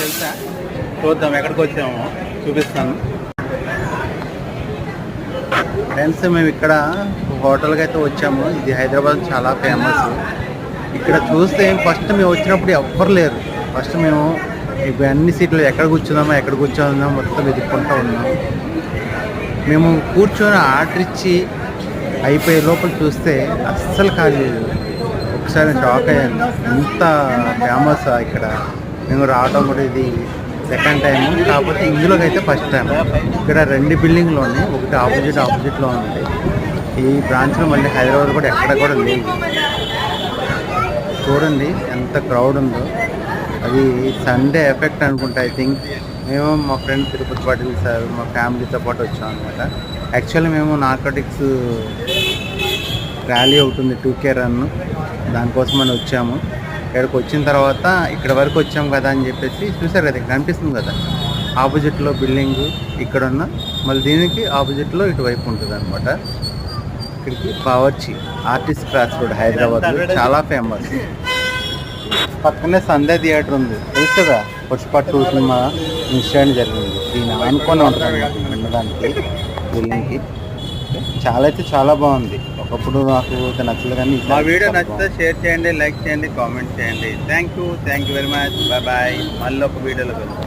తెలుసా? చూద్దాం ఎక్కడికి వచ్చామో చూపిస్తాను ఫ్రెండ్స్. మేము ఇక్కడ హోటల్కి అయితే వచ్చాము. ఇది హైదరాబాద్ చాలా ఫేమస్. ఇక్కడ చూస్తే ఫస్ట్ మేము వచ్చినప్పుడు ఎవ్వరు లేరు. ఫస్ట్ మేము అన్ని సీట్లు ఎక్కడ కూర్చోదామా మొత్తం వెతుక్కుంటూ ఉన్నాం. మేము కూర్చొని ఆర్డర్ ఇచ్చి అయిపోయే లోపల చూస్తే అస్సలు ఖాళీ లేదు. ఒకసారి షాక్ అయ్యాను, ఎంత ఫేమస్ ఇక్కడ. మేము రావడం కూడా ఇది సెకండ్ టైం, కాకపోతే ఇందులోకి అయితే ఫస్ట్ టైం. ఇక్కడ 2 బిల్డింగ్లు ఉన్నాయి, ఒకటి ఆపోజిట్లో ఉంది. ఈ బ్రాంచ్లో మళ్ళీ హైదరాబాద్ కూడా ఎక్కడ కూడా లేవు. చూడండి ఎంత క్రౌడ్ ఉందో. అది సండే ఎఫెక్ట్ అనుకుంటా ఐ థింక్. మేము మా ఫ్రెండ్ తిరుపతి పాటిల్ సార్ మా ఫ్యామిలీతో పాటు వచ్చాం అనమాట. యాక్చువల్లీ మేము నార్కోటిక్స్ ర్యాలీ అవుతుంది 2K రన్, దానికోసమని వచ్చాము. ఇక్కడికి వచ్చిన తర్వాత ఇక్కడ వరకు వచ్చాము కదా అని చెప్పేసి చూసారు కదా, ఇక్కడ కనిపిస్తుంది కదా ఆపోజిట్లో బిల్డింగ్ ఇక్కడున్న, మళ్ళీ దీనికి ఆపోజిట్లో ఇటువైపు ఉంటుంది అనమాట. ఇక్కడికి బావర్చి ఆర్టిస్ట్ క్రాస్ రోడ్ హైదరాబాద్లో చాలా ఫేమస్. పక్కనే సంధ్య థియేటర్ ఉంది తెలుసు కదా, పుష్ప 2 సినిమా ఇన్సిడెంట్ జరిగింది. దీని అనుకొని ఉంటుంది వినడానికి బిల్డింగ్కి. చాలా బాగుంది. ఒకప్పుడు నాకు నచ్చలేదు కానీ మా వీడియో నచ్చితే షేర్ చేయండి, లైక్ చేయండి, కామెంట్ చేయండి. Thank you very much. Bye. మళ్ళీ ఒక వీడియోలో వెళ్తాం.